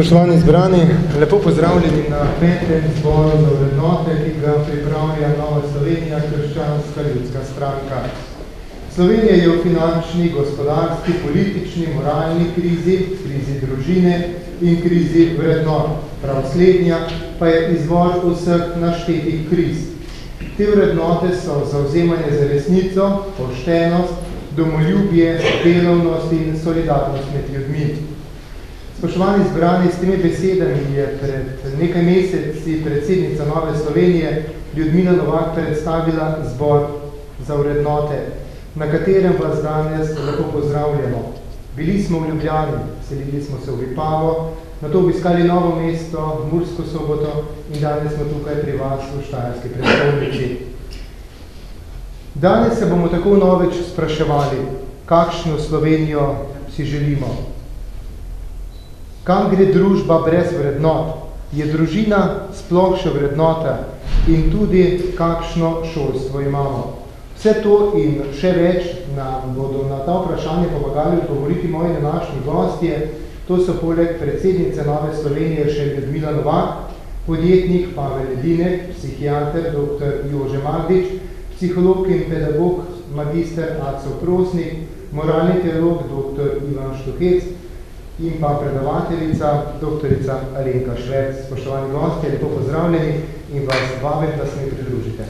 Spoštovani zbrani, lepo pozdravljeni na 5. zboru za vrednote, ki ga pripravlja Nova Slovenija, krščanska ljudska stranka. Slovenija je v finančni, gospodarski, politični, moralni krizi, krizi družine in krizi vrednot. Prav slednja pa je izvor vseh naštetih kriz. Te vrednote so zavzemanje za resnico, poštenost, domoljubje, delovnost in solidarnost med ljudmi. Spoštovani zbrani, s temi besedami je pred nekaj meseci predsednica Nove Slovenije Ljudmila Novak predstavila zbor za vrednote, na katerem vas danes lepo pozdravljamo. Bili smo v Ljubljani, selili smo se v Vipavo, nato obiskali Novo mesto, Mursko Soboto in danes smo tukaj pri vas v štajerski prestolnici. Danes se bomo tako vnovič spraševali, kakšno Slovenijo si želimo. Kam gre družba brez vrednot? Je družina sploh še vrednota? In tudi, kakšno šolstvo imamo? Vse to in še več nam bodo na ta vprašanje pomagali odgovoriti moji današnji gostje. To so poleg predsednice Nove Slovenije še Ljudmila Novak, podjetnik Pavel Edinek, psihiater dr. Jože Magdič, psiholog in pedagog magister Aco Prosnik, moralni teolog dr. Ivan Štuhec, in pa predavateljica, doktorica Alenka Švec. Spoštovani gosti, lepo pozdravljeni in vas vabim, da se mi pridružite.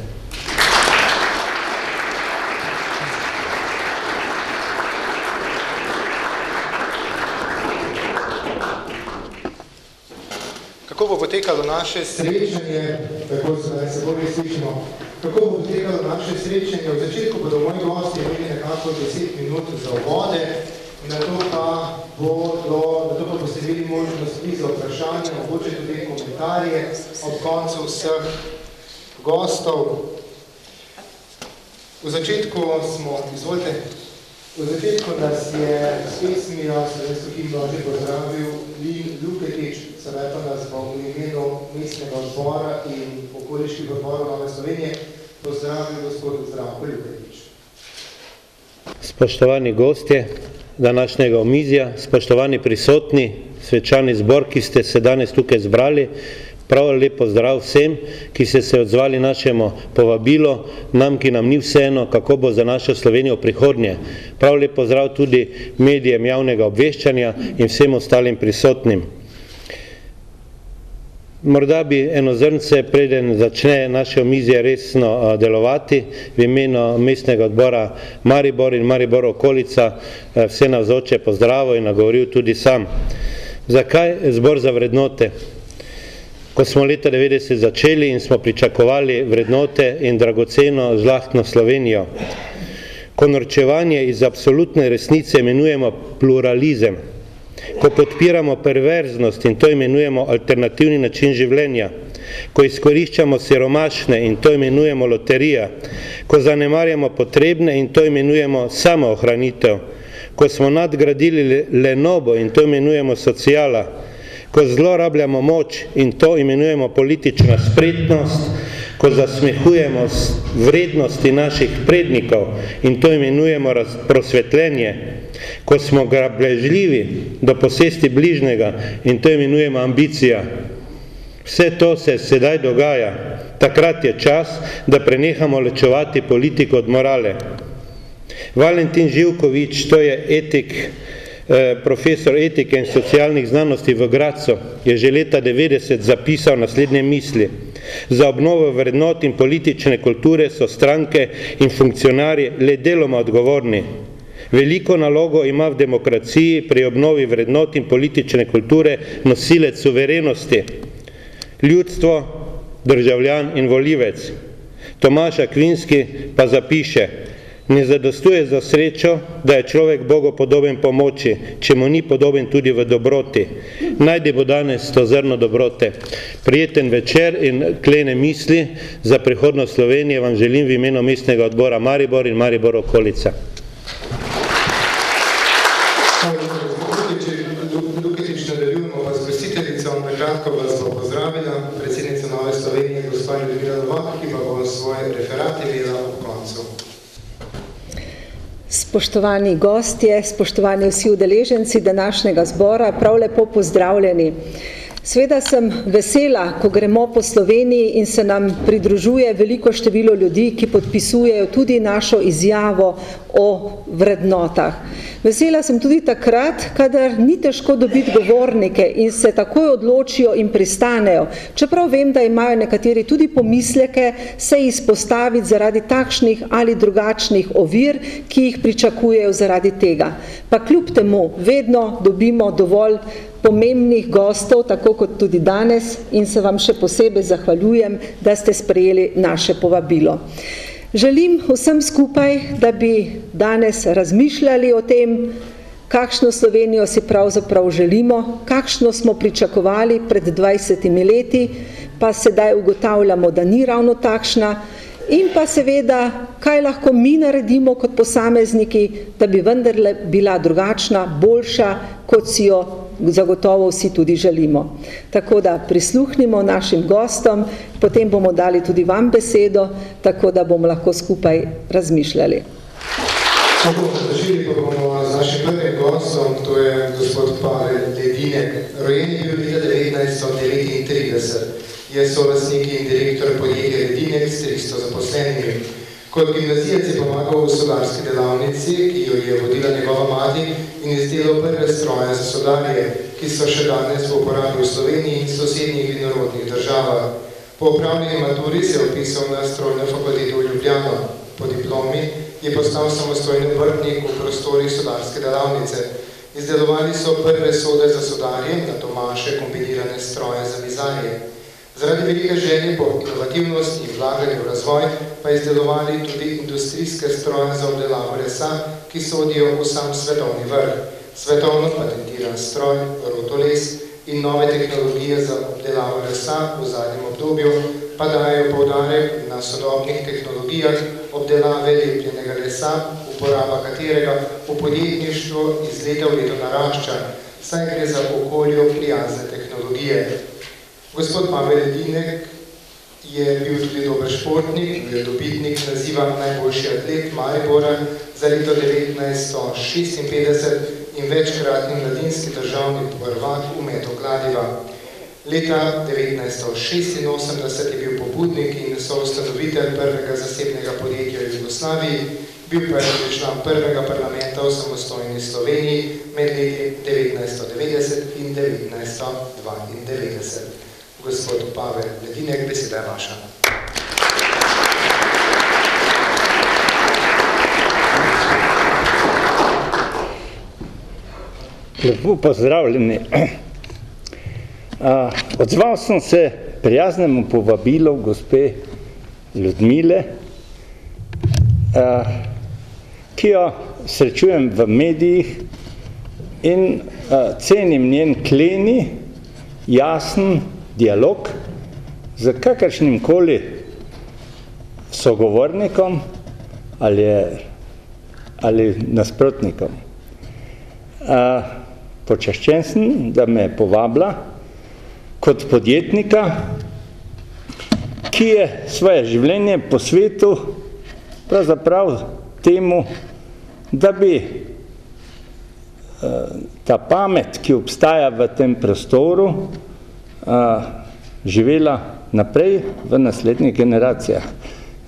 Kako bo potekalo naše srečanje, tako se bolj slišimo, kako bo potekalo naše srečanje? V začetku bodo moji gosti imeli nekako 10 minut za uvode, na to pa boste imeli možnosti za vprašanje, mogoče tudi komentarje ob koncu vseh gostov. V začetku nas je s pesmijo slovensko himno že pozdravil Lin Luketič, sedaj pa nas bo v imenu mestnega odbora in okoliških odborov Nove Slovenije pozdravil gospod Zdravko Luketič. Spoštovani gostje današnjega omizja, spoštovani prisotni, svečani zbor, ki ste se danes tukaj zbrali, prav lep pozdrav vsem, ki ste se odzvali našemu povabilu, nam, ki nam ni vseeno, kako bo za našo Slovenijo prihodnje. Prav lep pozdrav tudi medijem javnega obveščanja in vsem ostalim prisotnim. Morda bi eno zrnce, preden začne naše omizje resno delovati, v imenu mestnega odbora Maribor in Maribor okolica vse navzoče pozdravil in nagovoril tudi sam. Zakaj zbor za vrednote? Ko smo leta 90 začeli in smo pričakovali vrednote in dragoceno žlahtno Slovenijo, ko norčevanje iz absolutne resnice imenujemo pluralizem, ko podpiramo perverznost in to imenujemo alternativni način življenja, ko izkoriščamo siromašne in to imenujemo loterija, ko zanemarjamo potrebne in to imenujemo samoohranitev, ko smo nadgradili lenobo in to imenujemo sociala, ko zlorabljamo moč in to imenujemo politična spretnost, ko zasmehujemo vrednosti naših prednikov in to imenujemo prosvetljenje, ko smo grabežljivi do posesti bližnjega in to imenujemo ambicija. Vse to se sedaj dogaja. Takrat je čas, da prenehamo ločevati politiko od morale. Valentin Živkovič, to je etik, profesor etike in socialnih znanosti v Gradcu, je že leta 90 zapisal naslednje misli. Za obnovo vrednot in politične kulture so stranke in funkcionarji le deloma odgovorni. Veliko nalogo ima v demokraciji pri obnovi vrednot in politične kulture nosilec suverenosti, ljudstvo, državljan in volivec. Tomaž Akvinski pa zapiše: Ne zadostuje za srečo, da je človek Bogu podoben po moči, če mu ni podoben tudi v dobroti. Najdemo danes to zrno dobrote. Prijeten večer in klene misli za prihodnost Slovenije vam želim v imenu mestnega odbora Maribor in Maribor okolica. Kratko vas bo pozdravila predsednica Nove Slovenije, gospa Ljudmila Novak, ki pa bo svoje referate imela ob koncu. Spoštovani gostje, spoštovani vsi udeleženci današnjega zbora, prav lepo pozdravljeni. Seveda sem vesela, ko gremo po Sloveniji in se nam pridružuje veliko število ljudi, ki podpisujejo tudi našo izjavo o vrednotah. Vesela sem tudi takrat, kadar ni težko dobiti govornike in se takoj odločijo in pristanejo. Čeprav vem, da imajo nekateri tudi pomisleke se izpostaviti zaradi takšnih ali drugačnih ovir, ki jih pričakujejo zaradi tega. Pa kljub temu vedno dobimo dovolj pomembnih gostov, tako kot tudi danes, in se vam še posebej zahvaljujem, da ste sprejeli naše povabilo. Želim vsem skupaj, da bi danes razmišljali o tem, kakšno Slovenijo si pravzaprav želimo, kakšno smo pričakovali pred 20 leti, pa sedaj ugotavljamo, da ni ravno takšna, in pa seveda, kaj lahko mi naredimo kot posamezniki, da bi vendarle bila drugačna, boljša, kot si jo zagotovo vsi tudi želimo. Tako da prisluhnimo našim gostom, potem bomo dali tudi vam besedo, tako da bomo lahko skupaj razmišljali. Začeli pa bomo z našim prvim gostom, to je gospod Pavel Ledinek, rojeni bil leta 1939. Je solastnik in direktor podjetja Ledinek s 300 zaposlenimi. Kot gimnazijec je pomagal v solarski delavnici, ki jo je vodila njegova mati, in izdelal prve stroje za solarje, ki so še danes v uporabi v Sloveniji in sosednjih vinorodnih državah. Po opravljeni maturi se je vpisal na strojno fakulteto v Ljubljano. Po diplomi je postal samostojni obrtnik v prostorih solarske delavnice. Izdelovali so prve sode za sodarje, nato manjše kombinirane stroje za vizarje. Zaradi velike želje po inovativnosti in vlaganju v razvoj pa izdelovali tudi industrijske stroje za obdelavo lesa, ki sodijo v sam svetovni vrh. Svetovno patentiran stroj, rotoles in nove tehnologije za obdelavo lesa v zadnjem obdobju pa dajo poudarek na sodobnih tehnologijah obdelave lepljenega lesa, uporaba katerega v podjetništvu iz leta v leto narašča, saj gre za okolju prijazne tehnologije. Gospod Pavel Ledinek je bil tudi dober športnik, je dobitnik naziva najboljši atlet Maribora za leto 1956 in večkratni mladinski državni prvak v metu kladiva. Leta 1986 je bil pobudnik in soustanovitelj prvega zasebnega podjetja v Jugoslaviji, bil pa je član prvega parlamenta v samostojni Sloveniji med leti 1990 in 1992. Gospod Pavel Ledinek, beseda je vaša. Lepo pozdravljeni. Odzval sem se prijaznemu povabilu gospe Ljudmile, ki jo srečujem v medijih in cenim njen kleni, jasen dialog z kakršnim koli sogovornikom ali nasprotnikom. Počaščen sem, da me je povabila kot podjetnika, ki je svoje življenje posvetil pravzaprav temu, da bi ta pamet, ki obstaja v tem prostoru, živela naprej v naslednjih generacijah.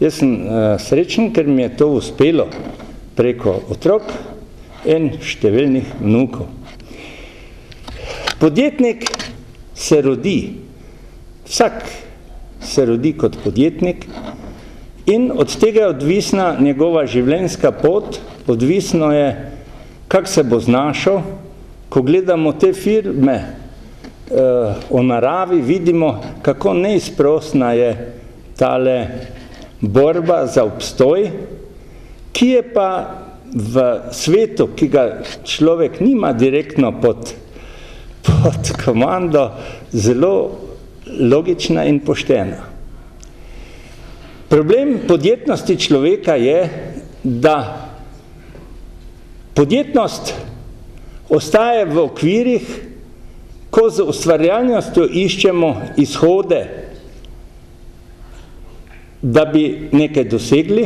Jaz sem srečen, ker mi je to uspelo preko otrok in številnih vnukov. Podjetnik se rodi, vsak se rodi kot podjetnik in od tega je odvisna njegova življenjska pot, odvisno je, kako se bo znašel. Ko gledamo te filme o naravi, vidimo, kako neizprosna je tale borba za obstoj ki je pa v svetu, ki ga človek nima direktno pod komando, zelo logična in poštena. Problem podjetnosti človeka je, da podjetnost ostaje v okvirih, ko z ustvarjalnostjo iščemo izhode, da bi nekaj dosegli,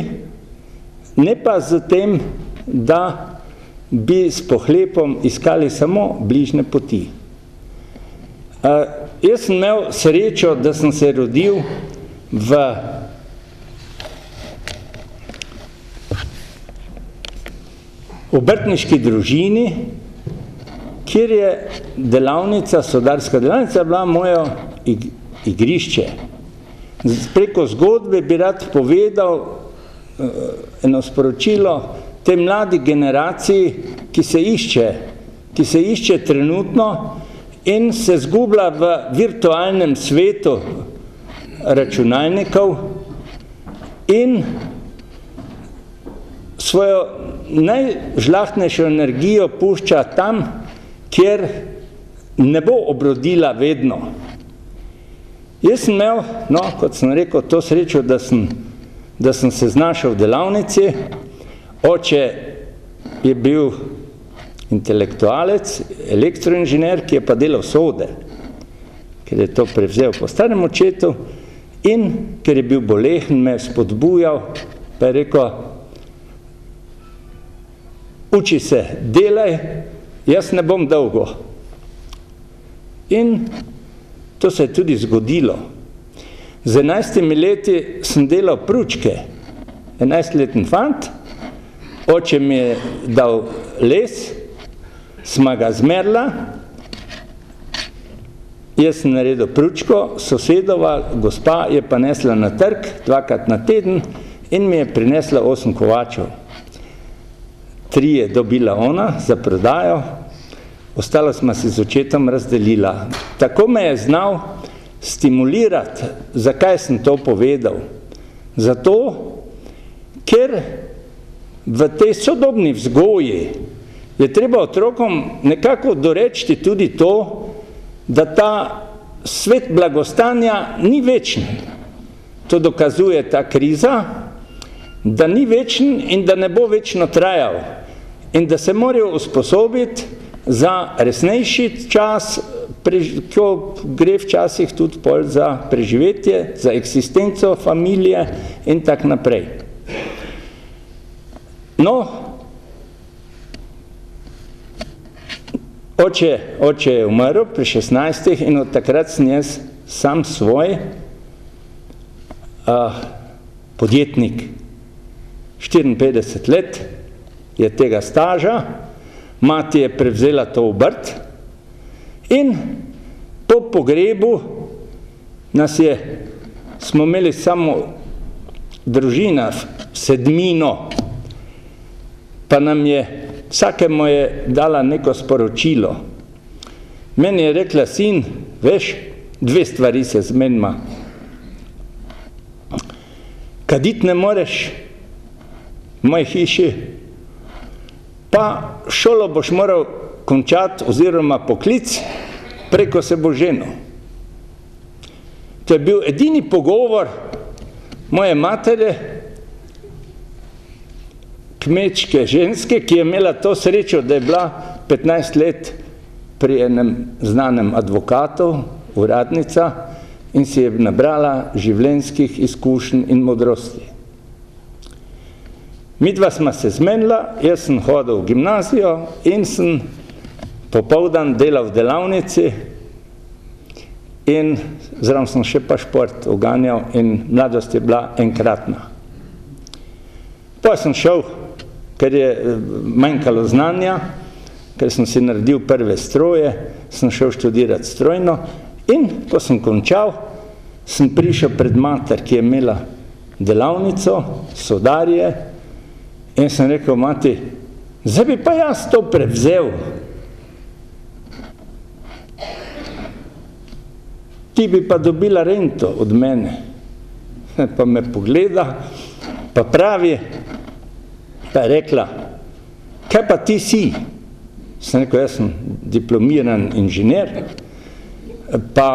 ne pa z tem, da bi s pohlepom iskali samo bližnje poti. Jaz sem imel srečo, da sem se rodil v obrtniški družini, kjer je delavnica, sodarska delavnica, bila moje igrišče. Preko zgodbe bi rad povedal eno sporočilo tej mladi generaciji, ki se išče trenutno in se zgublja v virtualnem svetu računalnikov in svojo najžlahtnejšo energijo pušča tam, kjer ne bo obrodila vedno. Jaz sem imel, kot sem rekel, to srečo, da sem se znašel v delavnici. Oče je bil intelektualec, elektroinženir, ki je pa delal sode, ker je to prevzel po starem očetu in ker je bil bolehen, me spodbujal, pa je rekel, uči se, delaj, jaz ne bom dolgo. In to se je tudi zgodilo. Z 11 leti sem delal pručke, 11-letni fant, oče mi je dal les, sva ga zmerla, jaz sem naredil pručko, sosedova gospa je pa nesla na trg 2-krat na teden in mi je prinesla 8 kovačev. 3 je dobila ona za prodajo, ostalo smo si z očetom razdelila. Tako me je znal stimulirati. Zakaj sem to povedal? Zato, ker v tej sodobni vzgoji je treba otrokom nekako doreči tudi to, da ta svet blagostanja ni večen. To dokazuje ta kriza, da ni večen in da ne bo večno trajal. In da se morajo usposobiti za resnejši čas, ko gre včasih tudi pol za preživetje, za eksistenco familije in tak naprej. No, oče je umrl pri 16 in od takrat sem jaz sam svoj podjetnik. 54 let je tega staža, mati je prevzela to obrt in po pogrebu smo imeli samo družina, 7, pa nam je, vsakemu je dala neko sporočilo. Meni je rekla, sin, veš, 2 stvari se zmenima. Kaditi ne moreš v moji hiši, pa šolo boš moral končati oziroma poklic, preko se bo ženil. To je bil edini pogovor moje matere, kmečke ženske, ki je imela to srečo, da je bila 15 let pri enem znanem advokatu, uradnica, in si je nabrala življenjskih izkušenj in modrosti. Midva sva se zmenila, jaz sem hodil v gimnazijo in sem popoldan delal v delavnici in zraven sem še pa šport uganjal in mladost je bila enkratna. Pa sem šel, ker je manjkalo znanja, ker sem si naredil prve stroje, sem šel študirati strojno in ko sem končal, sem prišel pred mater, ki je imela delavnico, sodarje, in sem rekel, mati, zdaj bi pa jaz to prevzel. Ti bi pa dobila rento od mene. Pa me pogleda, pa pravi, Pa je rekla, kaj pa ti si? Sem rekel, jaz sem diplomiran inženir, pa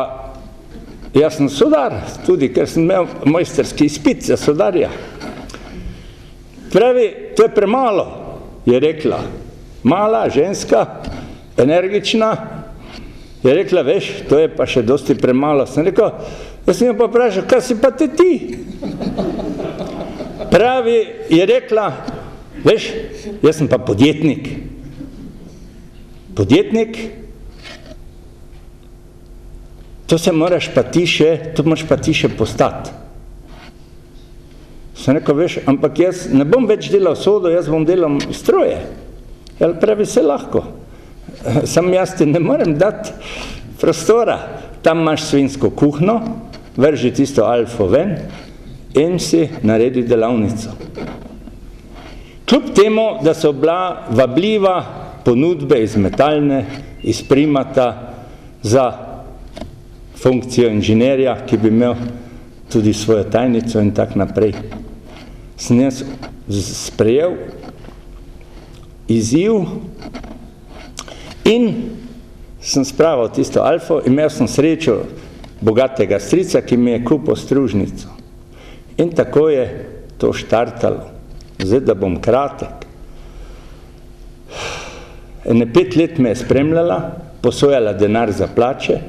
jaz sem sodar, tudi ker sem imel mojsterski izpit za sodarja. Pravi, to je premalo, je rekla. Mala, ženska, energična, je rekla, veš, to je pa še dosti premalo. Sem rekel, jaz sem jo pa vprašal, kaj si pa ti? Pravi, je rekla, veš, jaz sem pa podjetnik. Podjetnik, to moraš pa ti še postati. Sem rekel, veš, ampak jaz ne bom več delal sodo, jaz bom delal stroje. Jel pravi, se lahko. Sam jaz ti ne morem dati prostora. Tam imaš svinjsko kuhno, vrži tisto alfo ven in si naredi delavnico. Kljub temu, da so bila vabljiva ponudbe iz Metalne, iz Primata za funkcijo inženirja, ki bi imel tudi svojo tajnico in tak naprej. Sem jaz sprejel izziv in sem spravil tisto alfo, imel sem srečo bogatega strica, ki mi je kupil stružnico. In tako je to štartalo. Zdaj, da bom kratek. Ene 5 let me je spremljala, posojala denar za plače.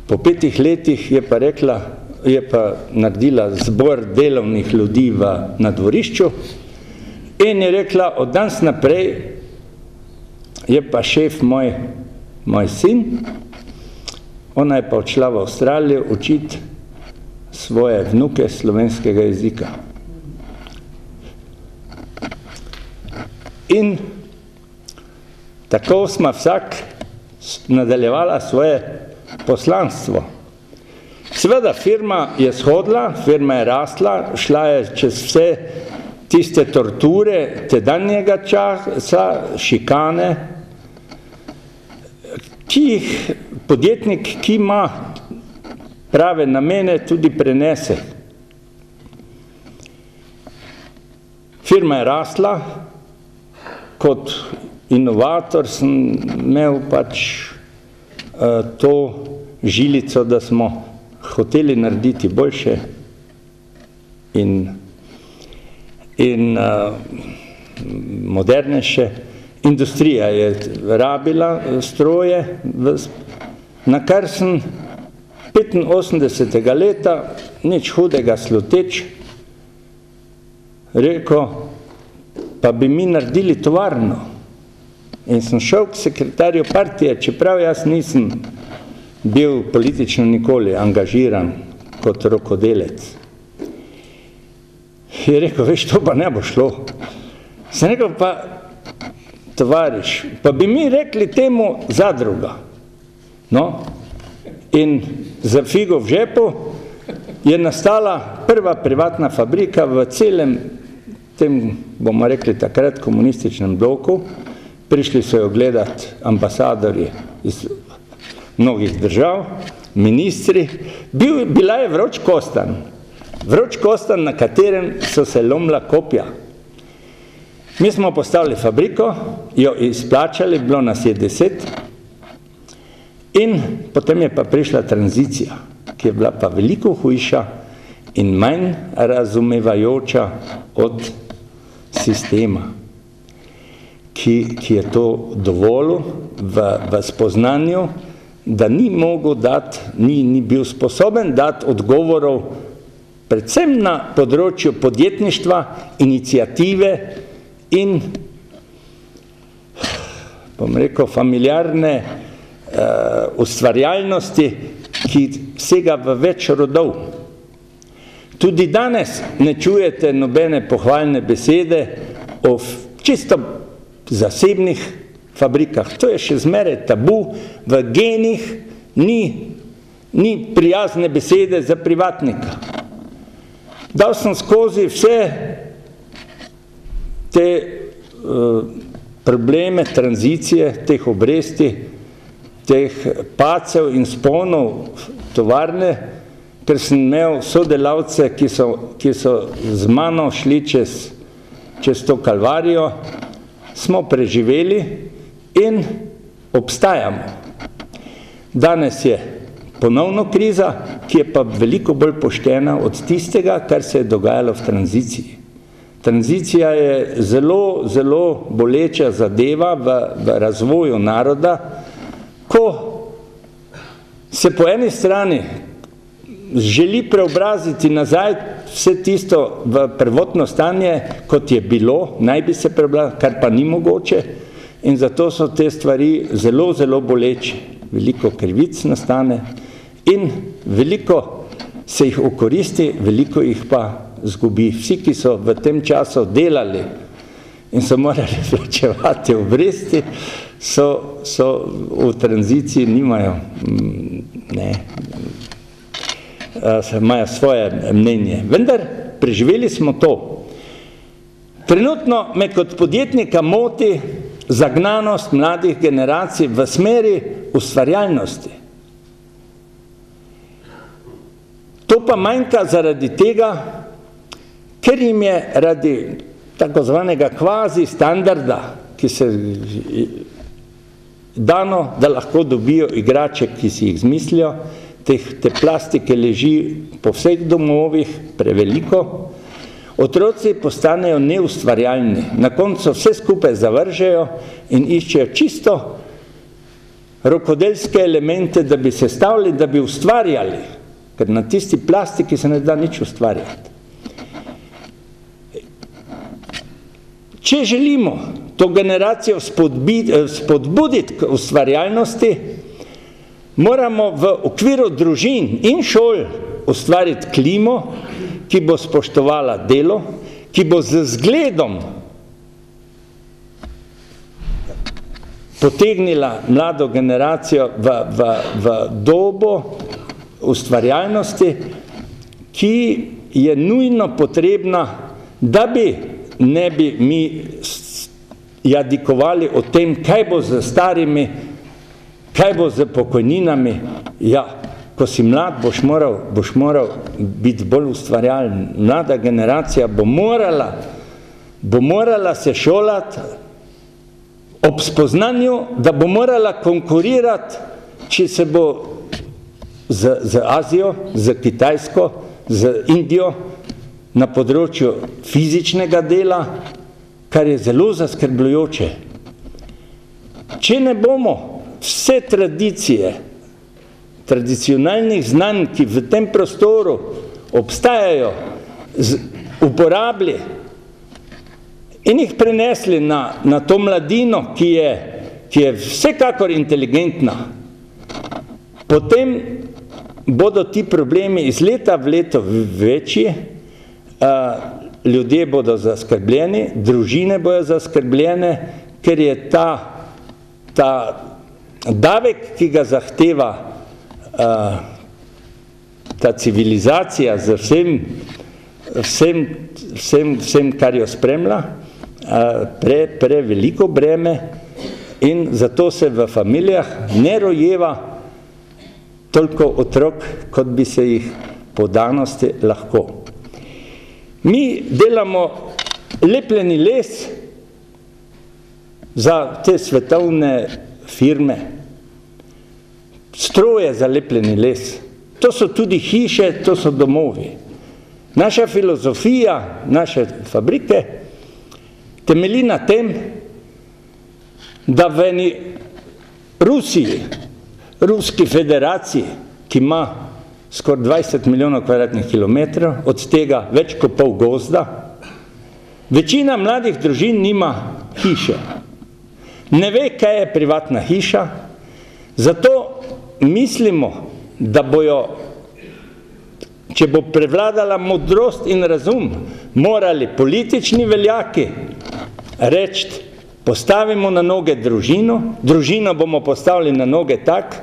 Po 5 letih je pa rekla, je pa naredila zbor delovnih ljudi na dvorišču in je rekla, od danes naprej je pa šef moj sin, ona je pa odšla v Avstralijo učiti svoje vnuke slovenskega jezika. In tako smo vsak nadaljevala svoje poslanstvo. Seveda, firma je shodila, firma je rasla, šla je čez vse tiste torture tedanjega časa, šikane, ki jih podjetnik, ki ima prave namene, tudi prenese. Firma je rasla, kot inovator sem imel pač to žilico, da smo hoteli narediti boljše in modernejše. Industrija je rabila stroje, na kar sem 85. leta, nič hudega sluteč, rekel, pa bi mi naredili tovarno. In sem šel k sekretarju partije, čeprav jaz nisem bil politično nikoli angažiran kot rokodelec. Je rekel, veš, to pa ne bo šlo. Sem rekel, pa tovariš, pa bi mi rekli temu zadruga. No, in za figo v žepu je nastala prva privatna fabrika v celem tem, bomo rekli takrat, komunističnem bloku. Prišli so jo gledati ambasadorji iz mnogih držav, ministri. Bila je vroč kostan, na katerem so se lomila kopja. Mi smo postavili fabriko, jo izplačali, bilo nas je 10 in potem je pa prišla tranzicija, ki je bila pa veliko hujša in manj razumevajoča od sistema, ki je to dovolil v spoznanju, da ni mogel dati, ni bil sposoben dati odgovorov, predvsem na področju podjetništva, iniciative in, bom rekel, familiarne ustvarjalnosti, ki sega v več rodov. Tudi danes ne čujete nobene pohvalne besede o čisto zasebnih fabrikah. To je še zmeraj tabu, v genih ni prijazne besede za privatnika. Dal sem skozi vse te probleme tranzicije, teh obresti, teh pacev in sponov tovarne, ker sem imel sodelavce, ki so z mano šli čez čez to kalvarijo, smo preživeli in obstajamo. Danes je ponovno kriza, ki je pa veliko bolj poštena od tistega, kar se je dogajalo v tranziciji. Tranzicija je zelo, zelo boleča zadeva v razvoju naroda, ko se po eni strani želi preobraziti nazaj vse tisto v prvotno stanje, kot je bilo, naj bi se preobrazilo, kar pa ni mogoče, in zato so te stvari zelo, zelo boleče. Veliko krivic nastane in veliko se jih okoristi, veliko jih pa zgubi. Vsi, ki so v tem času delali in so morali plačevati obresti, so v tranziciji nimajo, imajo svoje mnenje. Vendar preživeli smo to. Trenutno me kot podjetnika moti zagnanost mladih generacij v smeri ustvarjalnosti. To pa manjka zaradi tega, ker jim je radi tako zvanega kvazi standarda, ki se dano, da lahko dobijo igrače, ki si jih izmislijo, te plastike leži po vseh domovih preveliko, otroci postanejo neustvarjalni, na koncu vse skupaj zavržejo in iščejo čisto rokodelske elemente, da bi sestavili, da bi ustvarjali, ker na tisti plastiki se ne da nič ustvarjati. Če želimo to generacijo spodbuditi k ustvarjalnosti, moramo v okviru družin in šol ustvariti klimo, ki bo spoštovala delo, ki bo z zgledom potegnila mlado generacijo v dobo ustvarjalnosti, ki je nujno potrebna, da bi ne bi mi jadikovali o tem, kaj bo z starimi, kaj bo z pokojninami. Ja, ko si mlad, boš moral biti bolj ustvarjalen. Mlada generacija bo morala se šolati ob spoznanju, da bo morala konkurirati, če se bo z Azijo, z Kitajsko, z Indijo, na področju fizičnega dela, kar je zelo zaskrbljujoče. Če ne bomo vse tradicije, tradicionalnih znanj, ki v tem prostoru obstajajo, uporabili in jih prenesli na to mladino, ki je vsekakor inteligentna, potem bodo ti problemi iz leta v leto večji, ljudje bodo zaskrbljeni, družine bodo zaskrbljene, ker je ta davek, ki ga zahteva ta civilizacija z vsem, kar jo spremlja, preveliko breme in zato se v familijah ne rojeva toliko otrok, kot bi se jih po danosti lahko. Mi delamo lepljeni les za te svetovne firme, stroje za lepljeni les. To so tudi hiše, to so domovi. Naša filozofija, naše fabrike temelji na tem, da v eni Rusiji, Ruski federaciji, ki ima skoraj 20 milijonov kvadratnih kilometrov, od tega več kot pol gozda, večina mladih družin nima hiše. Ne ve, kaj je privatna hiša, zato mislimo, da bojo, če bo prevladala modrost in razum, morali politični veljaki reči, postavimo na noge družino bomo postavili na noge tak,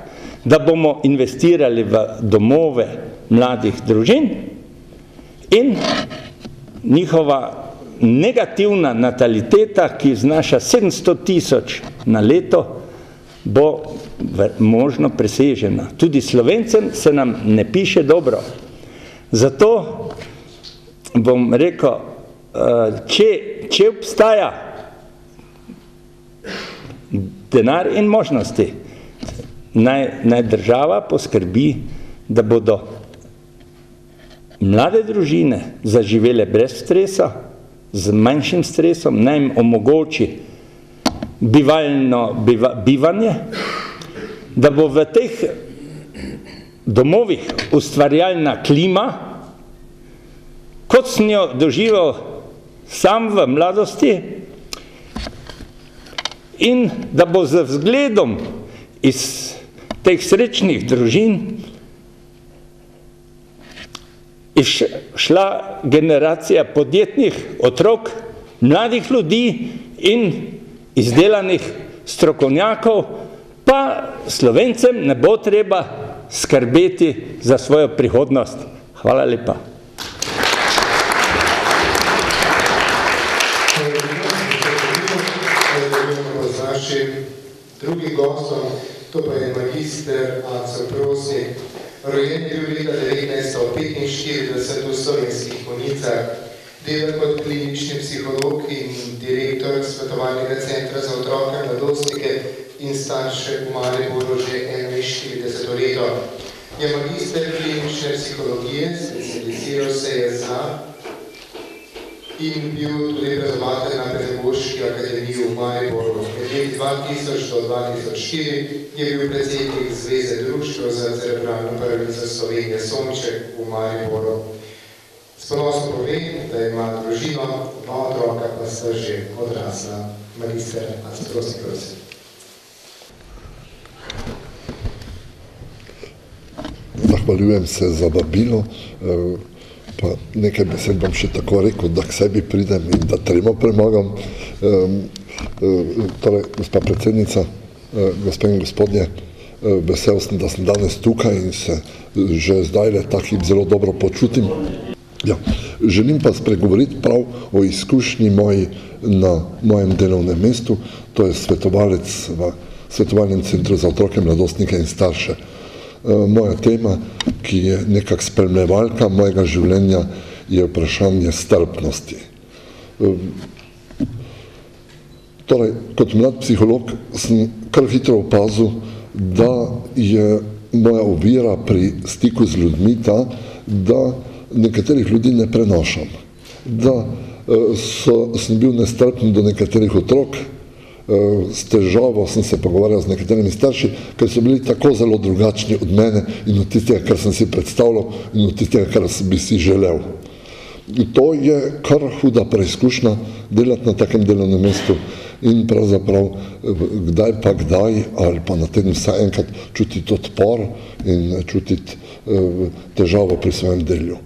da bomo investirali v domove mladih družin in njihova negativna nataliteta, ki znaša 700 000 na leto, bo možno presežena. Tudi Slovencem se nam ne piše dobro. Zato bom rekel, če obstaja denar in možnosti, naj država poskrbi, da bodo mlade družine zaživele brez stresa, z manjšim stresom, naj jim omogoči bivanje, da bo v teh domovih ustvarjalna klima, kot sem jo doživel sam v mladosti, in da bo z vzgledom iz teh srečnih družin šla generacija podjetnih otrok, mladih ljudi in izdelanih strokovnjakov, pa Slovencem ne bo treba skrbeti za svojo prihodnost. Hvala lepa. Drugim gostom, to pa je magister Aco Prosnik, rojen je bil leta 1945 v Slovenskih Konjicah, dela kot klinični psiholog in direktor svetovalnega centra za otroke, mladostnike in starše v Mariboru že 41 leto. Je magister klinične psihologije, specializiral se je za in bil tudi predavatelj na Pedagoški akademiji v Mariboru. Med leti 2000 do 2004 je bil predsednik Zveze društva za cerebralno paralizo Slovenije Sonček v Mariboru. S ponosom povem, da ima družino, 2 otroka, pa sta že odrasla. Magister Aco Prosnik, prosim. Zahvaljujem se za vabilo. Pa nekaj besed bom še tako rekel, da k sebi pridem in da tremo premagam. Torej, gospa predsednica, gospe in gospodje, vesel sem, da sem danes tukaj in se že zdaj tako zelo dobro počutim. Ja, želim pa spregovoriti prav o izkušnji moji na mojem delovnem mestu, to je svetovalec v Svetovalnem centru za otroke, mladostnike in starše. Moja tema, ki je nekak spremljevalka mojega življenja, je vprašanje strpnosti. Torej, kot mlad psiholog sem kar hitro opazil, da je moja ovira pri stiku z ljudmi ta, da nekaterih ljudi ne prenašam. Da sem bil nestrpen do nekaterih otrok, s težavo sem se pogovarjal z nekaterimi starši, ker so bili tako zelo drugačni od mene in od tistega, kar sem si predstavljal in od tistega, kar bi si želel. In to je kar huda preizkušnja delati na takem delovnem mestu in pravzaprav kdaj pa kdaj ali pa na teden vsaj enkrat čutiti odpor in čutiti težavo pri svojem delu.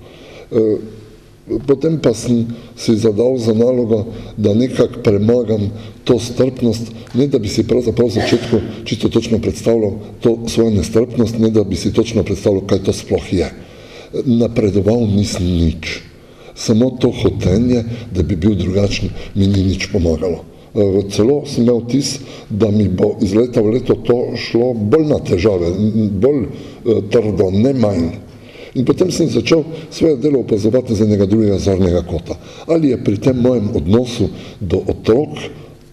Potem pa sem si zadal za nalogo, da nekako premagam to strpnost, ne da bi si pravzaprav v začetku čisto točno predstavljal to svojo nestrpnost, ne da bi si točno predstavljal, kaj to sploh je. Napredoval nisem nič. Samo to hotenje, da bi bil drugačen, mi ni nič pomagalo. Celo sem imel vtis, da mi bo iz leta v leto to šlo bolj na težave, bolj trdo, ne manj. In potem sem začel svoje delo opazovati z enega drugega zornega kota. Ali je pri tem mojem odnosu do otrok,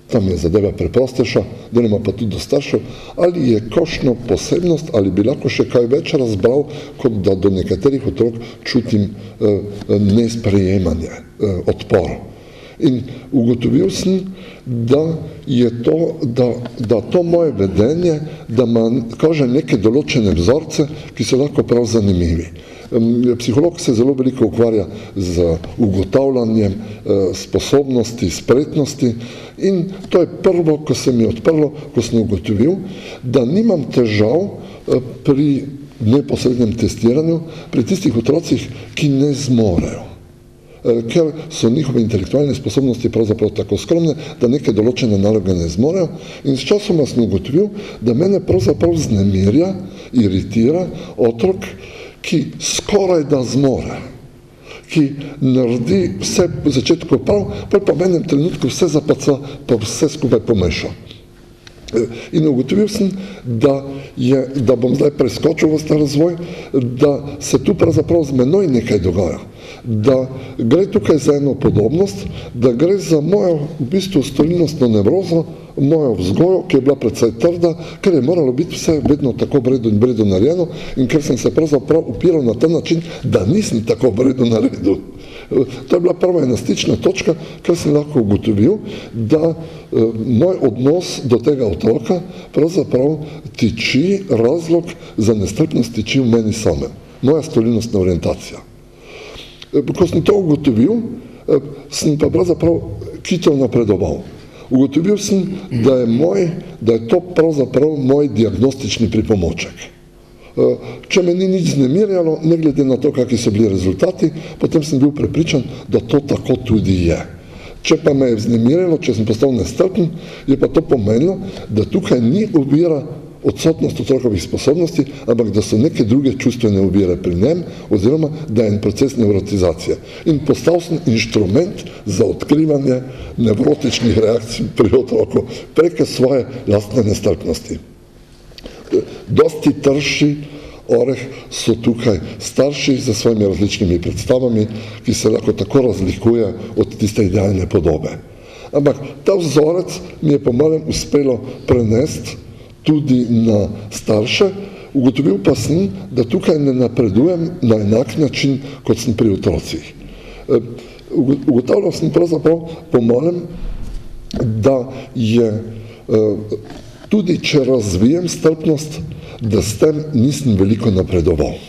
tam je zadeva preprostejša, deloma pa tudi do staršev, ali je kakšna posebnost, ali bi lahko še kaj več razbral, kot da do nekaterih otrok čutim nesprejemanje, odpor. In ugotovil sem, da je to, da to moje vedenje, da ima kaže neke določene vzorce, ki so lahko prav zanimivi. Psiholog se zelo veliko ukvarja z ugotavljanjem sposobnosti, spretnosti in to je prvo, ko se mi je odprlo, ko sem ugotovil, da nimam težav pri neposrednem testiranju, pri tistih otrocih, ki ne zmorejo. Ker so njihove intelektualne sposobnosti pravzaprav tako skromne, da neke določene naloge ne zmorejo in s časoma sem ugotovil, da mene pravzaprav vznemirja, iritira otrok, ki skoraj da zmore, ki naredi vse v začetku prav, pa v enem trenutku vse zapaca, pa vse skupaj pomeša. In ugotovil sem, da bom zdaj preskočil v ta razvoj, da se tu pravzaprav z menoj nekaj dogaja. da gre tukaj za eno podobnost, da gre za mojo v bistvu storilnostno nevrozo, mojo vzgojo, ki je bila precej trda, ker je moralo biti vse vedno tako bredo narejeno in ker sem se pravzaprav upiral na ta način, da nisem tako bredo naredil. To je bila prva ena stična točka, ker sem lahko ugotovil, da moj odnos do tega otroka pravzaprav tiči, razlog za nestrpnost tiči v meni samem. Moja storilnostna orientacija. Ko sem to ugotovil, sem pa pravzaprav hitro napredoval. Ugotovil sem, da je to pravzaprav moj diagnostični pripomoček. Če me ni nič znemirjalo, ne glede na to, kakvi so bili rezultati, potem sem bil prepričan, da to tako tudi je. Če pa me je vznemirjalo, če sem postal nestrpen, je pa to pomenilo, da tukaj ni ovira odsotnost otrokovih sposobnosti, ampak da so neke druge čustvene ovire pri njem, oziroma da je en proces nevrotizacije. In postal sem inštrument za odkrivanje nevrotičnih reakcij pri otroku preko svoje lastne nestrpnosti. Dosti trši oreh so tukaj starši za svojimi različnimi predstavami, ki se lahko tako razlikuje od tiste idealne podobe. Ampak ta vzorec mi je po malem uspelo prenesti tudi na starše, ugotovil pa sem, da tukaj ne napredujem na enak način, kot sem pri otrocih. Ugotavljal sem pravzaprav po malem, da je tudi, če razvijem strpnost, da s tem nisem veliko napredoval.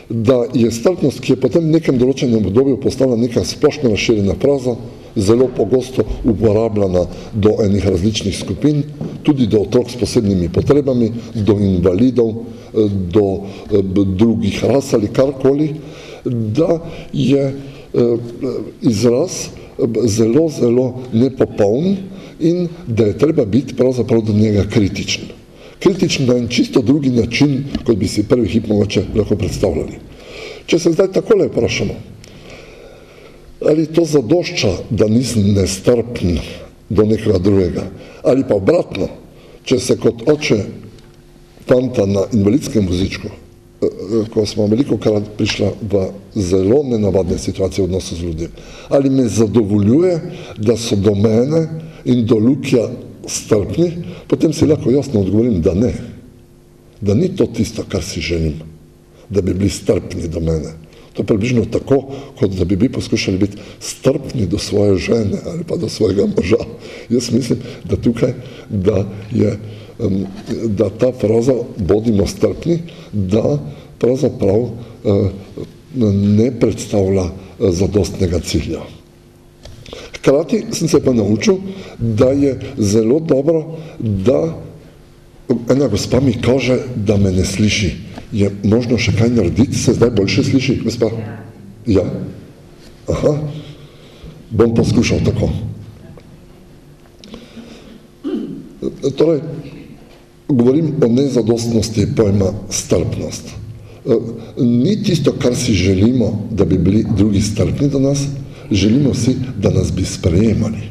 Da je strpnost, ki je potem v nekem določenem obdobju postala neka splošno razširjena fraza, zelo pogosto uporabljena do enih različnih skupin, tudi do otrok s posebnimi potrebami, do invalidov, do drugih ras ali karkoli, da je izraz zelo, zelo nepopoln in da je treba biti pravzaprav do njega kritičen. Kritičen na en čisto drugi način, kot bi si prvi hip mogoče lahko predstavljali. Če se zdaj takole vprašamo, ali to zadošča, da nisem nestrpen do nekega drugega, ali pa obratno, če se kot oče fanta na invalidskem vozičku, ko smo velikokrat prišla v zelo nenavadne situacije v odnosu z ljudem, ali me zadovoljuje, da so do mene in do Lukija strpni, potem si lahko jasno odgovorim, da ne. Da ni to tisto, kar si želim, da bi bili strpni do mene. To je približno tako, kot da bi poskušali biti strpni do svoje žene ali pa do svojega moža. Jaz mislim, da tukaj, da ta fraza bodimo strpni, da pravzaprav ne predstavlja zadostnega cilja. Hkrati sem se pa naučil, da je zelo dobro, da ena gospa mi kaže, da me ne sliši. Je možno še kaj narediti? Se zdaj boljše sliši, gospa? Ja. Aha. Bom poskušal tako. Torej, govorim o nezadostnosti pojma strpnost. Ni tisto, kar si želimo, da bi bili drugi strpni do nas, želimo si, da nas bi sprejemali.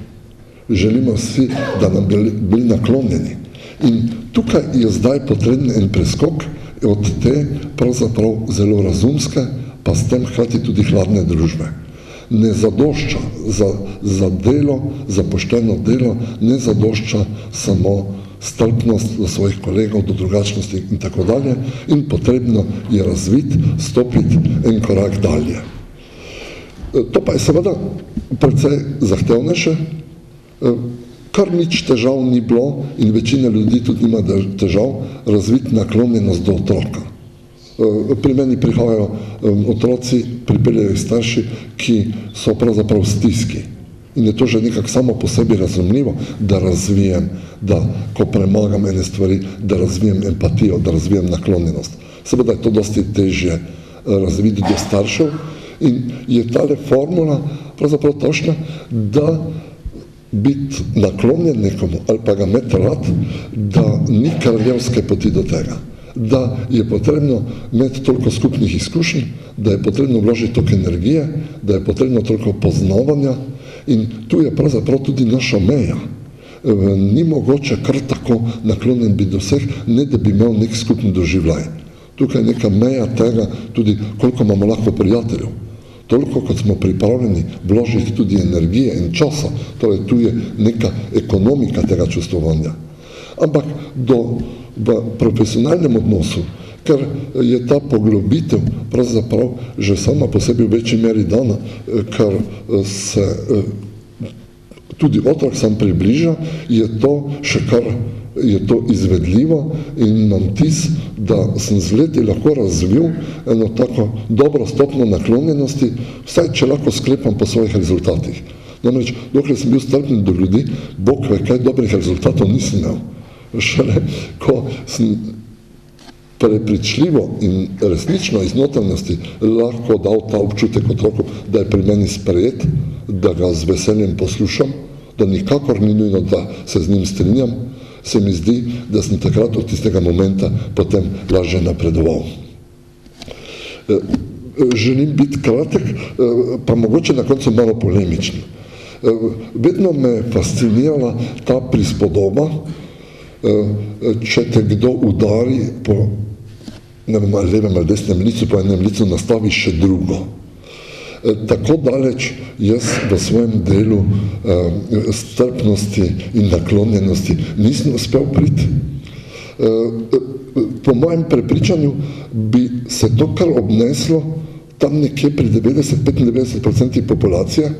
Želimo si, da nam bi bili naklonjeni. In tukaj je zdaj potreben en preskok od te pravzaprav zelo razumske, pa s tem hkrati tudi hladne družbe. Ne zadošča za delo, za pošteno delo, ne zadošča samo strpnost do svojih kolegov, do drugačnosti in tako dalje, in potrebno je razviti, stopiti en korak dalje. To pa je seveda precej zahtevnejše, kar nič težav ni bilo in večina ljudi tudi nima težav razviti naklonjenost do otroka. Pri meni prihajajo otroci, pripeljajo starši, ki so pravzaprav v stiski. In je to že nekako samo po sebi razumljivo, da razvijem, da ko premagam ene stvari, da razvijem empatijo, da razvijem naklonjenost. Seveda je to dosti težje razviti do staršev in je tale formula pravzaprav točna, da biti naklonjen nekomu ali pa ga imeti rad, da ni kraljevske poti do tega. Da je potrebno imeti toliko skupnih izkušenj, da je potrebno vložiti toliko energije, da je potrebno toliko poznavanja in tu je pravzaprav tudi naša meja. Ni mogoče kar tako naklonjen biti do vseh, ne da bi imel nek skupni doživljaj. Tukaj je neka meja tega, tudi koliko imamo lahko prijateljev. toliko kot smo pripravljeni vložiti tudi energije in časa, torej tu je neka ekonomika tega čustvovanja. Ampak v profesionalnem odnosu, ker je ta poglobitev pravzaprav že sama po sebi v večji meri dana, ker se tudi otrok sam približa, je to še kar je to izvedljivo in imam vtis, da sem z leti lahko razvil eno tako dobro stopno naklonjenosti, vsaj če lahko sklepam po svojih rezultatih. Namreč, dokler sem bil strpen do ljudi, Bog ve, kaj dobrih rezultatov nisem imel. Šele, ko sem prepričljivo in resnično iz notranjosti lahko dal ta občutek otroku, da je pri meni sprejet, da ga z veseljem poslušam, da nikakor ni nujno, da se z njim strinjam, se mi zdi, da sem takrat od tistega momenta potem lažje napredoval. Želim biti kratek, pa mogoče na koncu malo polemičen. Vedno me fascinirala ta prispodoba, če te kdo udari po levem ali desnem licu, po enem licu nastavi še drugo. Tako daleč jaz v svojem delu strpnosti in naklonjenosti nisem uspel priti. Po mojem prepričanju bi se to kar obneslo tam nekje pri 90-95% populacije.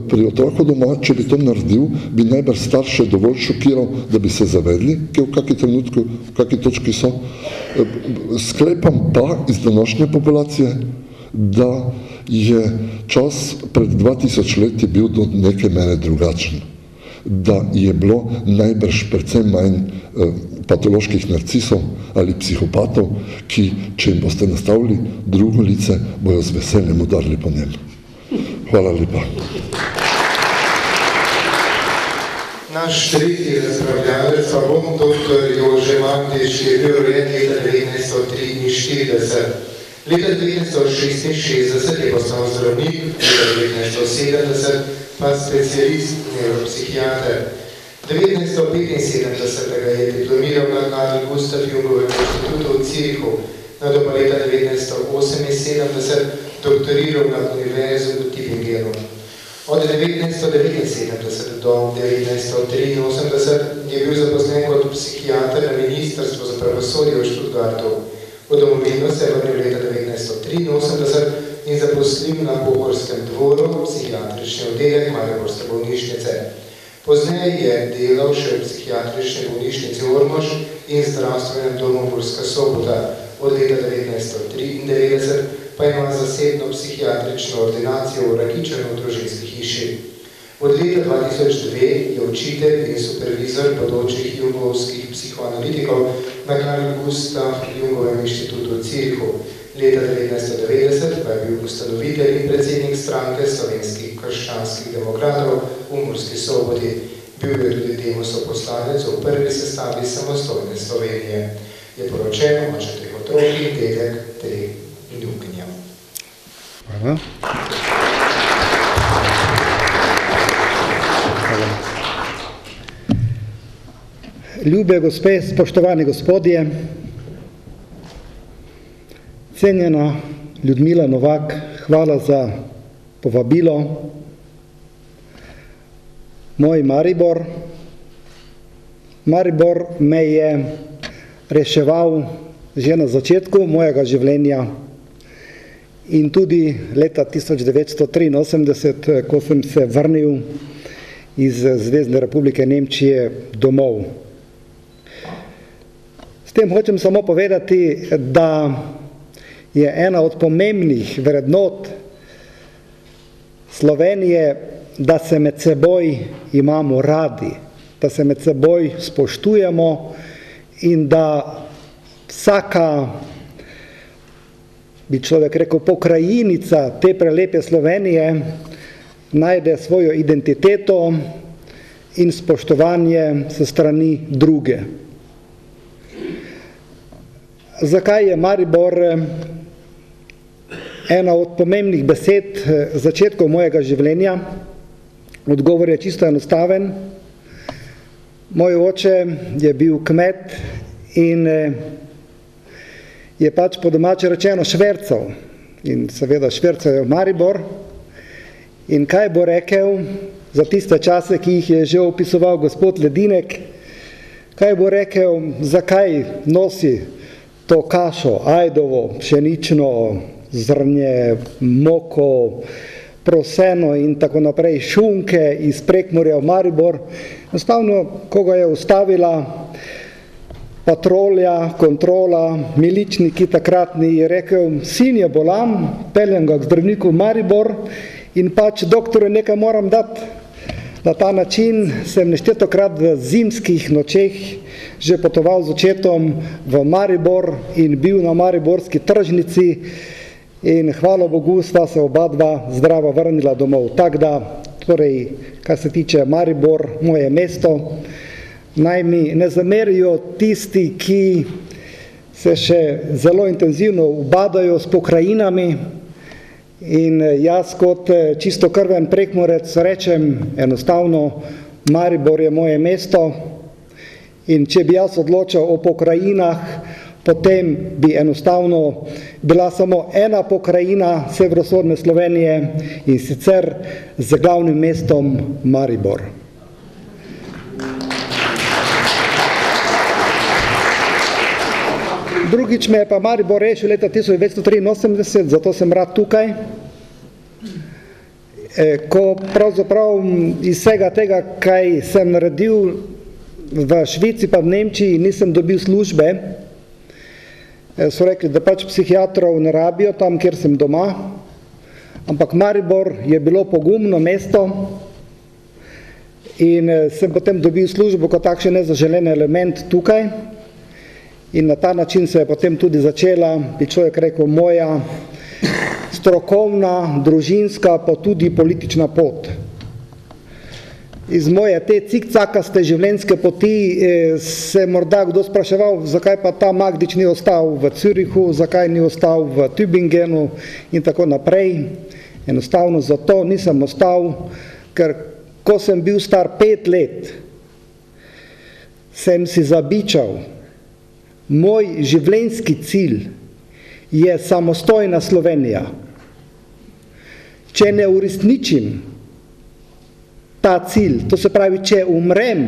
Pri otroku doma, če bi to naredil, bi najbrž starše dovolj šokiral, da bi se zavedli, ki v kakšni trenutku, v kakšni točki so. Sklepam pa iz današnje populacije, da je čas pred 2000 leti bil do neke mere drugačen. Da je bilo najbrž predvsem manj patoloških narcisov ali psihopatov, ki, če jim boste nastavili drugo lice, bojo z veseljem udarili po njem. Hvala lepa. Naš tretji razpravljalec pa bom dr. Jože Magdič, ki je bil rojen leta 1943. Leta 1966 je postal zdravnik, leta 1970 pa specialist nevropsihiater. 1975 je diplomiral na Karl Gustav Jungovem inštitutu v Zürichu, nato pa leta 1978 doktoriral na univerzi v Tübingenu. Od 1979 do 1983 je bil zaposlen kot psihiater na Ministrstvu za pravosodje v Študgartu. V domovino se je vrnil leta 1983 in zaposlil na Bohorskem dvoru, psihiatrični oddelek Mariborske bolnišnice. Pozneje je delal še v psihiatrični bolnišnici Ormož in zdravstvenem domu Murska Sobota. Od leta 1993 pa ima zasebno psihiatrično ordinacijo v Rakičanu v družinski hiši. Od leta 2002 je učitelj in supervizor bodočih jungovskih psihoanalitikov na Karl Gustav Jungovem inštitutu v Zürichu. Leta 1990 pa je bil ustanovitelj in predsednik stranke slovenskih krščanskih demokratov v Murski Soboti. Bil je tudi Demosov poslanec v prvi sestavi samostojne Slovenije. Je poročen, oče 3 otrok in dedek 3 vnukinja. Hvala. Ljube gospe, spoštovani gospodje, cenjena Ljudmila Novak, hvala za povabilo. Moj Maribor. Maribor me je reševal že na začetku mojega življenja in tudi leta 1983, ko sem se vrnil iz Zvezne republike Nemčije domov. S tem hočem samo povedati, da je ena od pomembnih vrednot Slovenije, da se med seboj imamo radi, da se med seboj spoštujemo in da vsaka, bi človek rekel, pokrajinica te prelepe Slovenije najde svojo identiteto in spoštovanje s strani druge. Zakaj je Maribor ena od pomembnih besed začetkov mojega življenja? Odgovor je čisto enostaven. Moj oče je bil kmet in je pač po domače rečeno švercal. in seveda švercajo v Maribor. In kaj bo rekel za tiste čase, ki jih je že opisoval gospod Ledinek, kaj bo rekel, zakaj nosi to kašo, ajdovo, pšenično, zrnje, moko, proseno in tako naprej, šunke iz Prekmurja v Maribor. Enostavno, ko ga je ustavila patrolja, kontrola, miličniki takratni, je rekel, sin je bolan, peljem ga k zdravniku v Maribor in pač doktorju nekaj moram dati. Na ta način sem neštetokrat v zimskih nočeh že potoval z očetom v Maribor in bil na mariborski tržnici in hvala Bogu sta se oba dva zdrava vrnila domov. Tako da, torej, kar se tiče Maribor, moje mesto, naj mi ne zamerijo tisti, ki se še zelo intenzivno ubadajo s pokrajinami in jaz kot čistokrven Prekmurec rečem enostavno, Maribor je moje mesto in če bi jaz odločal o pokrajinah, potem bi enostavno bila samo ena pokrajina severovzhodne Slovenije in sicer z glavnim mestom Maribor. Drugič me je pa Maribor rešil leta 1983, zato sem rad tukaj, ko pravzaprav iz vsega tega, kaj sem naredil v Švici pa v Nemčiji, nisem dobil službe, so rekli, da pač psihiatrov ne rabijo tam, kjer sem doma, ampak Maribor je bilo pogumno mesto in sem potem dobil službo kot takšen nezaželen element tukaj in na ta način se je potem tudi začela, bi človek rekel, moja strokovna, družinska, pa tudi politična pot. Iz moje te cikcakaste življenjske poti se morda kdo spraševal, zakaj pa ta Magdič ni ostal v Zürichu, zakaj ni ostal v Tübingenu in tako naprej. Enostavno zato nisem ostal, ker ko sem bil star 5 let, sem si zabičal, moj življenjski cilj je samostojna Slovenija. Če ne uresničim ta cilj, to se pravi, če umrem,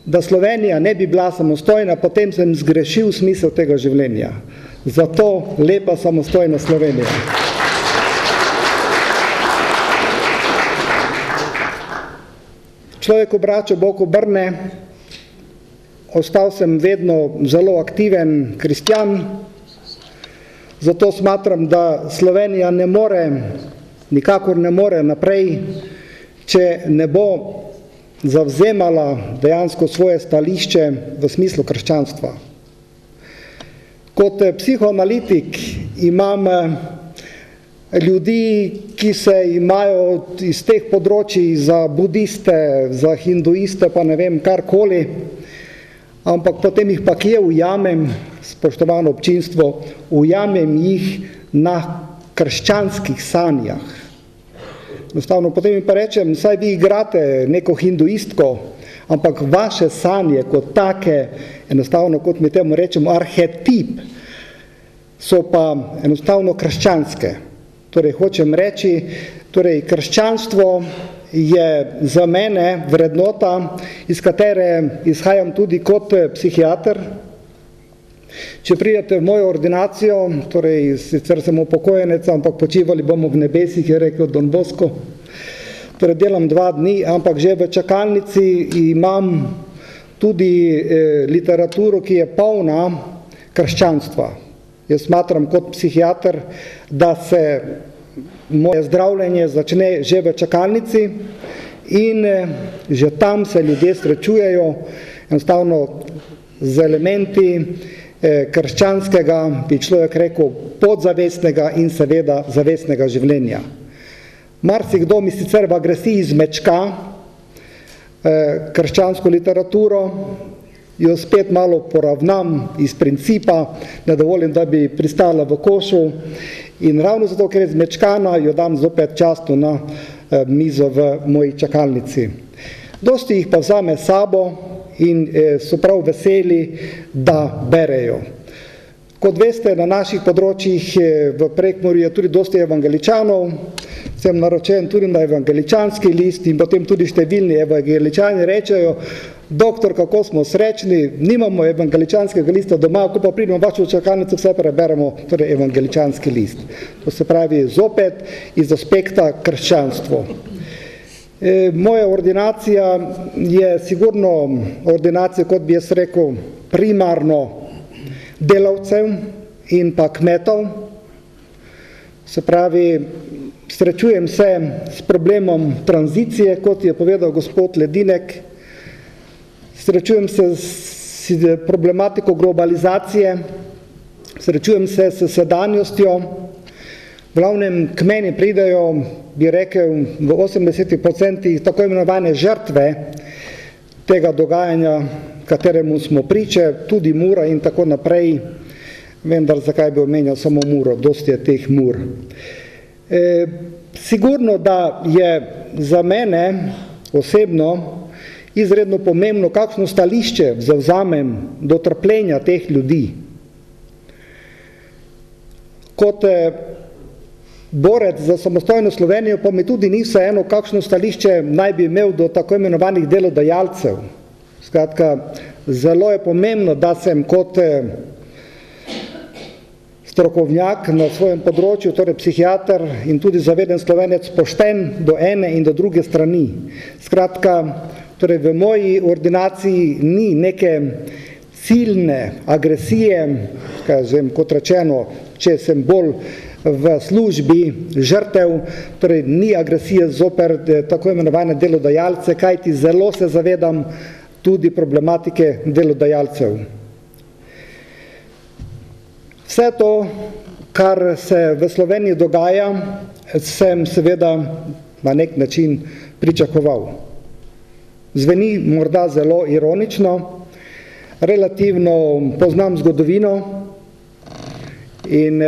da Slovenija ne bi bila samostojna, potem sem zgrešil smisel tega življenja. Zato lepa samostojna Slovenija. Človek obrača, Bog obrne, ostal sem vedno zelo aktiven kristjan, zato smatram, da Slovenija ne more, nikakor ne more naprej, če ne bo zavzemala dejansko svoje stališče v smislu krščanstva. Kot psihoanalitik imam ljudi, ki se imajo iz teh področij za budiste, za hinduiste, pa ne vem, karkoli, ampak potem jih pa kje ujamem, spoštovano občinstvo, ujamem jih na krščanskih sanjah. Enostavno potem mi pa rečem, saj vi igrate neko hinduistko, ampak vaše sanje kot take, enostavno kot mi temu rečemo arhetip, so pa enostavno krščanske. Torej, hočem reči, torej, krščanstvo je za mene vrednota, iz katere izhajam tudi kot psihiater. Če pridete v mojo ordinacijo, torej sicer sem upokojenec, ampak počivali bomo v nebesih, je rekel Don Bosco, torej delam 2 dni, ampak že v čakalnici imam tudi literaturo, ki je polna krščanstva. Jaz smatram kot psihiater, da se moje zdravljenje začne že v čakalnici in že tam se ljudje srečujejo enostavno z elementi krščanskega, bi človek rekel, podzavestnega in seveda zavestnega življenja. Marsikdo mi sicer v agresiji zmečka krščansko literaturo, jo spet malo poravnam iz principa, ne dovolim, da bi pristala v košu in ravno zato, ker je zmečkana, jo dam zopet častno na mizo v moji čakalnici. Dosti jih pa vzame sabo in so prav veseli, da berejo. Kot veste, na naših področjih v Prekmurju je tudi dosti evangeličanov, sem naročen tudi na evangeličanski list in potem tudi številni evangeličani rečejo, doktor, kako smo srečni, nimamo evangeličanskega lista doma, ko pa pridemo v vašo čakalnico, vse preberemo, torej evangeličanski list. To se pravi zopet iz aspekta krščanstvo. Moja ordinacija je sigurno ordinacija, kot bi jaz rekel, primarno delavcev in pa kmetov. Se pravi, srečujem se s problemom tranzicije, kot je povedal gospod Ledinek, srečujem se s problematiko globalizacije, srečujem se s sedanjostjo. V glavnem k meni pridejo, bi rekel, v 80% tako imenovane žrtve tega dogajanja, kateremu smo priče, tudi Mura in tako naprej, vendar zakaj bi omenjal samo Muro, dosti je teh Mur. Sigurno, da je za mene osebno izredno pomembno, kakšno stališče zavzamem do trpljenja teh ljudi. Kot borec za samostojno Slovenijo pa mi tudi ni vseeno, kakšno stališče naj bi imel do tako imenovanih delodajalcev. Skratka, zelo je pomembno, da sem kot strokovnjak na svojem področju, torej psihiater in tudi zaveden Slovenec, pošten do ene in do druge strani. Skratka, torej v moji ordinaciji ni neke ciljne agresije, kot rečeno, če sem bolj v službi žrtev, torej ni agresije zoper tako imenovane delodajalce, kajti zelo se zavedam tudi problematike delodajalcev. Vse to, kar se v Sloveniji dogaja, sem seveda na nek način pričakoval. Zveni morda zelo ironično, relativno poznam zgodovino in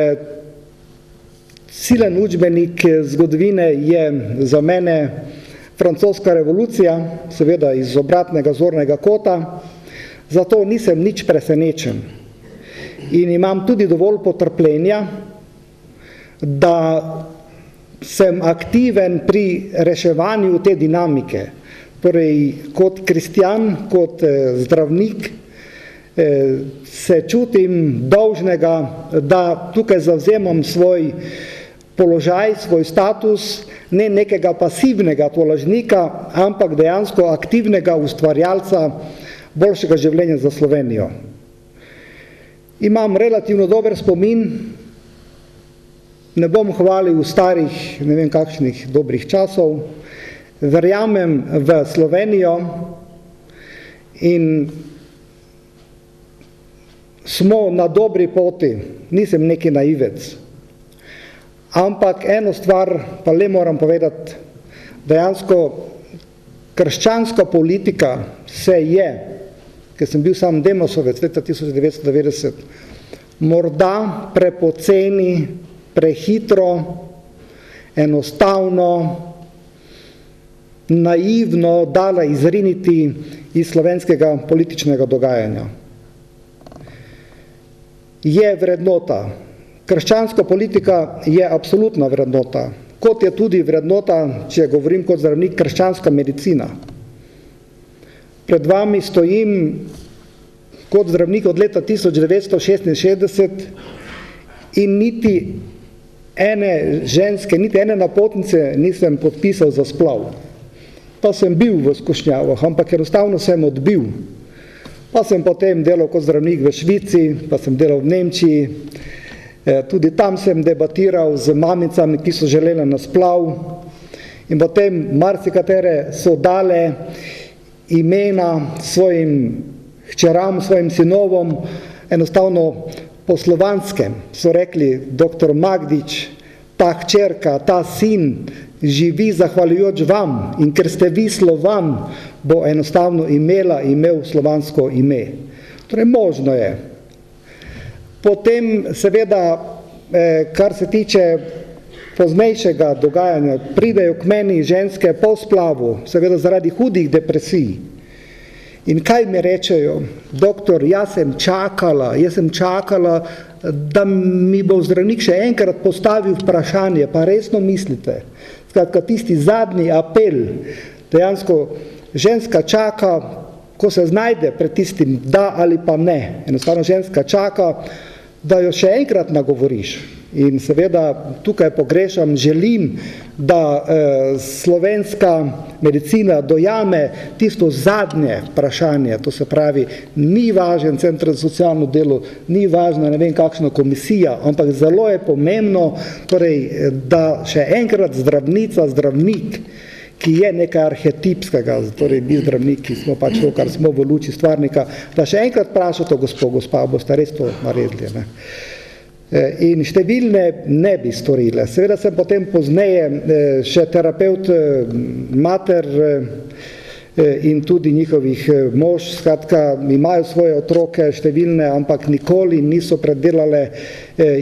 silen učbenik zgodovine je za mene francoska revolucija, seveda iz obratnega zornega kota, zato nisem nič presenečen. In imam tudi dovolj potrpljenja, da sem aktiven pri reševanju te dinamike. Torej, kot kristjan, kot zdravnik, se čutim dolžnega, da tukaj zavzemam svoj položaj, svoj status, ne nekega pasivnega tolažnika, ampak dejansko aktivnega ustvarjalca boljšega življenja za Slovenijo. Imam relativno dober spomin, ne bom hvalil starih, ne vem kakšnih dobrih časov, verjamem v Slovenijo in smo na dobri poti, nisem neki naivec. Ampak eno stvar pa le moram povedati, dejansko krščanska politika se je, ker sem bil sam demosovec leta 1990, morda prepoceni, prehitro, enostavno, naivno dala izriniti iz slovenskega političnega dogajanja. Je vrednota. Krščanska politika je absolutna vrednota, kot je tudi vrednota, če govorim kot zdravnik, krščanska medicina. Pred vami stojim kot zdravnik od leta 1966 in niti ene ženske, niti ene napotnice nisem podpisal za splav. Pa sem bil v skušnjavah, ampak enostavno sem odbil. Pa sem potem delal kot zdravnik v Švici, pa sem delal v Nemčiji, tudi tam sem debatiral z mamicami, ki so želele na splav in potem marsikatere so dale imena svojim hčeram, svojim sinovom, enostavno po slovanskem so rekli, doktor Magdič, ta hčerka, ta sin živi zahvaljujoč vam in ker ste vi Slovan, bo enostavno imel slovansko ime. Torej, možno je. Potem, seveda, kar se tiče poznejšega dogajanja, pridejo k meni ženske po splavu, seveda zaradi hudih depresij. In kaj mi rečejo? Doktor, jaz sem čakala, da mi bo zdravnik še enkrat postavil vprašanje, pa resno mislite. Skratka, tisti zadnji apel, dejansko ženska čaka, ko se znajde pred tistim da ali pa ne. Enostavno ženska čaka, da jo še enkrat nagovoriš. In seveda tukaj pogrešam, želim, da slovenska medicina dojame tisto zadnje vprašanje, to se pravi, ni važen center za socialno delo, ni važna ne vem kakšna komisija, ampak zelo je pomembno, torej, da še enkrat zdravnica, zdravnik, ki je nekaj arhetipskega, torej mi zdravniki smo pač to, kar smo v luči stvarnika, da še enkrat vprašate gospa, boste res to naredili, ne? In številne ne bi storile. Seveda sem potem pozneje še terapeut mater in tudi njihovih mož, skratka, imajo svoje otroke številne, ampak nikoli niso predelale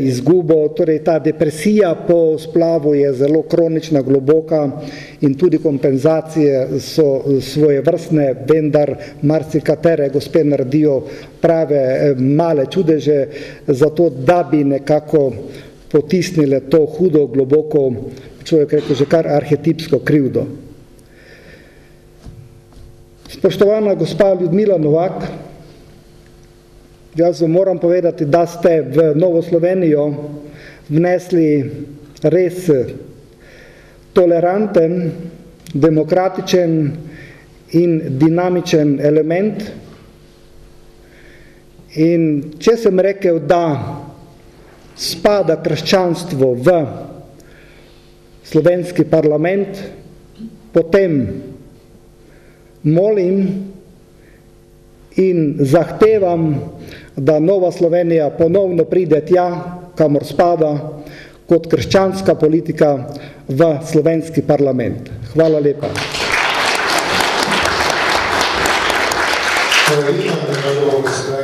izgubo, torej ta depresija po splavu je zelo kronična, globoka in tudi kompenzacije so svojevrstne, vendar marsikatere gospe naredijo prave male čudeže, zato da bi nekako potisnile to hudo, globoko, človek rekel, že kar arhetipsko krivdo. Spoštovana gospa Ljudmila Novak, jaz vam moram povedati, da ste v Novo Slovenijo vnesli res toleranten, demokratičen in dinamičen element. In če sem rekel, da spada krščanstvo v slovenski parlament, potem molim in zahtevam, da Nova Slovenija ponovno pride tja, kamor spada, kot krščanska politika v slovenski parlament. Hvala lepa. Hvala lepa.